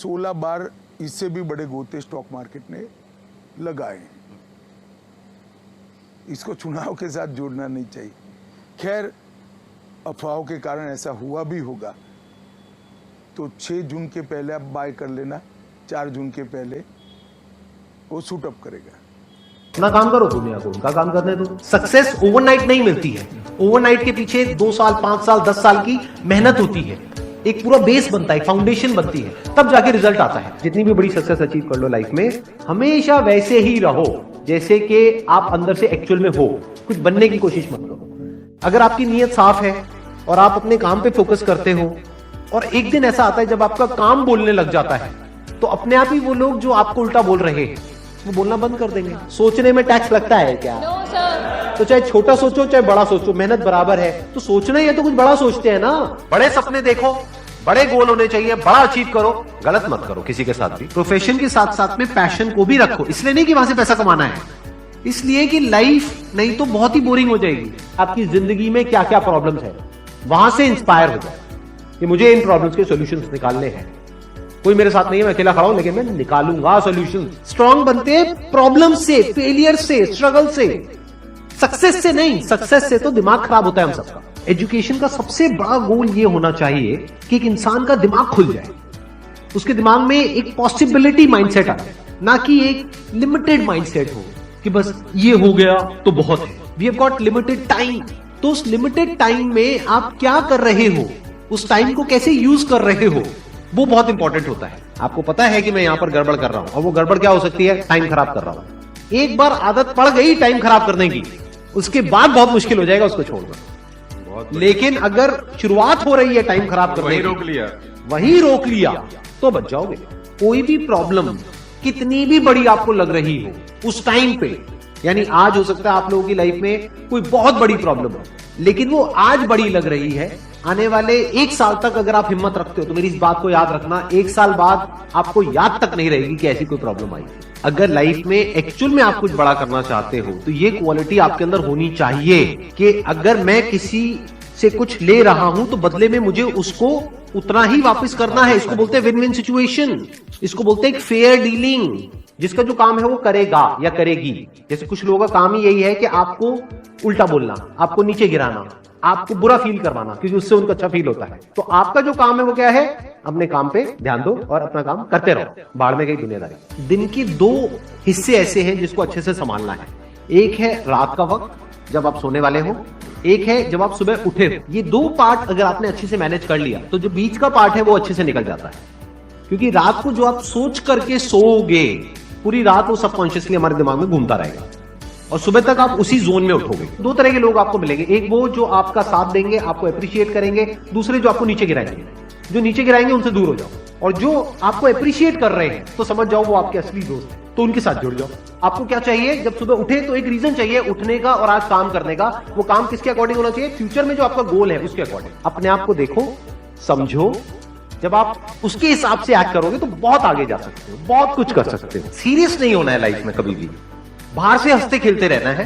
16 बार इससे भी बड़े गोते स्टॉक मार्केट ने लगाए। इसको चुनाव के साथ जोड़ना नहीं चाहिए। खैर, अफवाहों के कारण ऐसा हुआ भी होगा तो 6 जून के पहले आप बाय कर लेना, 4 जून के पहले वो सूट अप करेगा। अपना काम करो, दुनिया को उनका काम करने दो। सक्सेस ओवरनाइट नहीं मिलती है। ओवरनाइट के पीछे 2 साल, 5 साल, 10 साल की मेहनत होती है। एक पूरा बेस बनता है, फाउंडेशन बनती है, तब जाके रिजल्ट आता है। जितनी भी बड़ी सक्सेस अचीव कर लो लाइफ में, हमेशा वैसे ही रहो जैसे कि आप अंदर से एक्चुअल में हो। कुछ बनने की कोशिश मत करो। अगर आपकी नीयत साफ है और आप अपने काम पे फोकस करते हो और एक दिन ऐसा आता है जब आपका काम बोलने लग जाता है, तो अपने आप ही वो लोग जो आपको उल्टा बोल रहे हैं वो बोलना बंद कर देंगे। सोचने में टैक्स लगता है क्या? तो चाहे छोटा सोचो चाहे बड़ा सोचो, मेहनत बराबर है। तो सोचना ही है तो कुछ बड़ा सोचते हैं ना। बड़े सपने देखो, बड़े गोल होने चाहिए, बड़ा अचीव करो, गलत मत करो किसी के साथ भी। प्रोफेशन के साथ साथ में पैशन को भी रखो। इसलिए नहीं कि वहां से पैसा कमाना है, इसलिए कि लाइफ नहीं तो बहुत ही बोरिंग हो जाएगी। आपकी जिंदगी में क्या क्या प्रॉब्लम्स है, वहां से इंस्पायर हो जाए कि मुझे इन प्रॉब्लम्स के सॉल्यूशंस निकालने हैं। कोई मेरे साथ नहीं है, मैं अकेला खड़ा हूं, लेकिन मैं निकालूंगा सॉल्यूशन। स्ट्रांग बनते हैं प्रॉब्लम से, फेलियर से, स्ट्रगल से, सक्सेस से नहीं। सक्सेस से तो दिमाग खराब होता है हम सबका। एजुकेशन का सबसे बड़ा गोल ये होना चाहिए कि एक इंसान का दिमाग खुल जाए, उसके दिमाग में एक पॉसिबिलिटी माइंडसेट आए, ना कि एक लिमिटेड माइंडसेट हो कि बस ये हो गया तो बहुत है। We have got limited time. तो उस लिमिटेड टाइम में आप क्या कर रहे हो, उस टाइम को कैसे यूज कर रहे हो, वो बहुत इंपॉर्टेंट होता है। आपको पता है कि मैं यहां पर गड़बड़ कर रहा हूं, और वो गड़बड़ क्या हो सकती है? टाइम खराब कर रहा हूं। एक बार आदत पड़ गई टाइम खराब करने की, उसके बाद बहुत मुश्किल हो जाएगा उसको छोड़ना। लेकिन अगर शुरुआत हो रही है टाइम खराब करने की, वही रोक लिया तो बच जाओगे। कोई भी प्रॉब्लम कितनी भी बड़ी आपको लग रही हो उस टाइम पे, यानी आज हो सकता है आप लोगों की लाइफ में कोई बहुत बड़ी प्रॉब्लम हो, लेकिन वो आज बड़ी लग रही है, आने वाले 1 साल तक अगर आप हिम्मत रखते हो तो मेरी इस बात को याद रखना, 1 साल बाद आपको याद तक नहीं रहेगी कि ऐसी कोई प्रॉब्लम आई। अगर लाइफ में एक्चुअल में आप कुछ बड़ा करना चाहते हो तो ये क्वालिटी आपके अंदर होनी चाहिए कि अगर मैं किसी से कुछ ले रहा हूं तो बदले में मुझे उसको उतना ही वापस करना है। इसको बोलते हैं विन विन सिचुएशन, इसको बोलते हैं फेयर डीलिंग। जिसका जो काम है वो करेगा या करेगी। जैसे कुछ लोगों का काम ही यही है कि आपको उल्टा बोलना, आपको नीचे गिराना, आपको बुरा फील करवाना, क्योंकि उससे उनको अच्छा फील होता है। तो आपका जो काम है वो क्या है? अपने काम पे ध्यान दो और अपना काम करते रहो। बाढ़ में गई दुनियादारी। दिन के 2 हिस्से ऐसे हैं जिसको अच्छे से संभालना है। एक है रात का वक्त जब आप सोने वाले हो, एक है जब आप सुबह उठे हो। ये 2 पार्ट अगर आपने अच्छे से मैनेज कर लिया तो जो बीच का पार्ट है वो अच्छे से निकल जाता है। क्योंकि रात को जो आप सोच करके सोओगे, पूरी रात वो सबकॉन्शियसली हमारे दिमाग में घूमता रहेगा और सुबह तक आप उसी जोन में उठोगे। 2 तरह के लोग आपको मिलेंगे, एक वो जो आपका साथ देंगे, आपको अप्रिशिएट करेंगे, दूसरे जो आपको नीचे गिराएंगे। जो नीचे गिराएंगे उनसे दूर हो जाओ, और जो आपको अप्रिशिएट कर रहे हैं तो समझ जाओ वो आपके असली दोस्त हैं, तो उनके साथ जुड़ जाओ। आपको क्या चाहिए? जब सुबह उठे तो एक रीजन चाहिए उठने का और आज काम करने का। वो काम किसके अकॉर्डिंग होना चाहिए? फ्यूचर में जो आपका गोल है उसके अकॉर्डिंग। अपने आप को देखो, समझो। जब आप उसके हिसाब से एक्ट करोगे तो बहुत आगे जा सकते हो, बहुत कुछ कर सकते हो। सीरियस नहीं होना है लाइफ में कभी भी। बाहर से हंसते खेलते रहना है,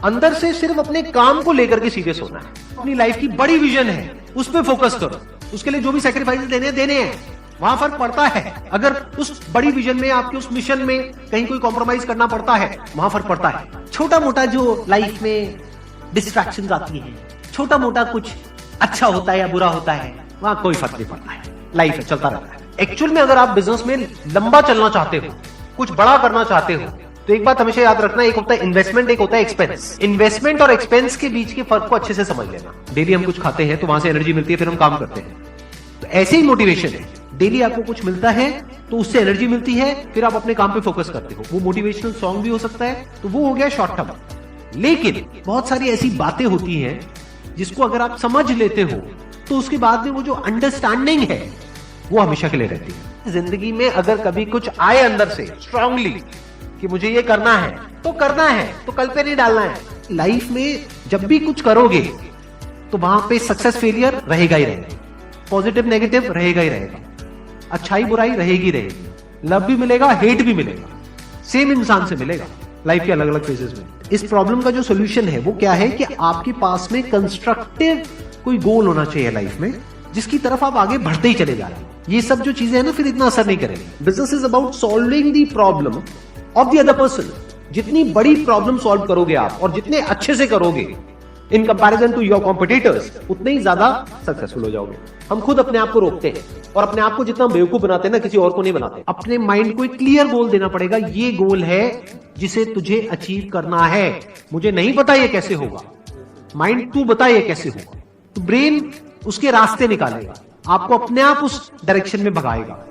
अंदर से सिर्फ अपने काम को लेकर के सीरियस होना है। अपनी लाइफ की बड़ी विजन है, उस पर फोकस करो। उसके लिए जो भी सैक्रिफाइस देने हैं, वहां फर्क पड़ता है। अगर उस बड़ी विजन में, आपके उस मिशन में कहीं कोई कॉम्प्रोमाइज करना पड़ता है, वहां फर्क पड़ता है। छोटा मोटा जो लाइफ में डिस्ट्रैक्शंस आती है, छोटा मोटा कुछ अच्छा होता है या बुरा होता है, वहां कोई फर्क नहीं पड़ता है। लाइफ है, चलता रहता है। एक्चुअल में अगर आप बिजनेस में लंबा चलना चाहते हो, कुछ बड़ा करना चाहते हो, तो एक बात हमेशा याद रखना, एक होता है इन्वेस्टमेंट, एक होता है एक्सपेंस। इन्वेस्टमेंट और एक्सपेंस के बीच के फर्क को अच्छे से समझ लेना। डेली हम कुछ खाते हैं तो वहां से एनर्जी मिलती है, फिर हम काम करते हैं। तो ऐसे ही मोटिवेशन है, डेली आपको कुछ मिलता है तो उससे एनर्जी मिलती है, फिर आप अपने काम पे फोकस करते हो। वो मोटिवेशनल सॉन्ग भी हो सकता है, तो वो हो गया शॉर्ट टर्म। लेकिन बहुत सारी ऐसी बातें होती हैं जिसको अगर आप समझ लेते हो तो उसके बाद में वो जो अंडरस्टैंडिंग है वो हमेशा के लिए रहती है। जिंदगी में अगर कभी कुछ आए अंदर से स्ट्रांगली कि मुझे ये करना है, तो कल पे नहीं डालना है। लाइफ में जब भी कुछ करोगे तो वहां पे सक्सेस फेलियर रहेगा ही रहेगा, पॉजिटिव नेगेटिव रहेगा ही रहेगा, अच्छाई बुराई रहेगी रहेगी, लव भी मिलेगा, हेट भी मिलेगा, सेम इंसान से मिलेगा लाइफ के अलग अलग फेजेस में। इस प्रॉब्लम का जो सोल्यूशन है वो क्या है कि आपके पास में कंस्ट्रक्टिव कोई गोल होना चाहिए लाइफ में, जिसकी तरफ आप आगे बढ़ते ही चले जा रहे हैं। ये सब जो चीजें हैं ना फिर इतना असर नहीं करेंगे। Business is about solving the problem of the other person. जितनी बड़ी प्रॉब्लम सॉल्व करोगे आप और जितने अच्छे से करोगे in comparison to your competitors, उतने ही ज्यादा सक्सेसफुल हो जाओगे। हम खुद अपने आप को रोकते हैं और अपने आप को जितना बेवकूफ बनाते हैं ना, किसी और को नहीं बनाते। अपने माइंड को एक क्लियर गोल देना पड़ेगा, ये गोल है जिसे तुझे अचीव करना है। मुझे नहीं पता ये कैसे होगा, माइंड तू बता ये कैसे होगा। तो ब्रेन उसके रास्ते निकालेगा, आपको अपने आप उस डायरेक्शन में भगाएगा।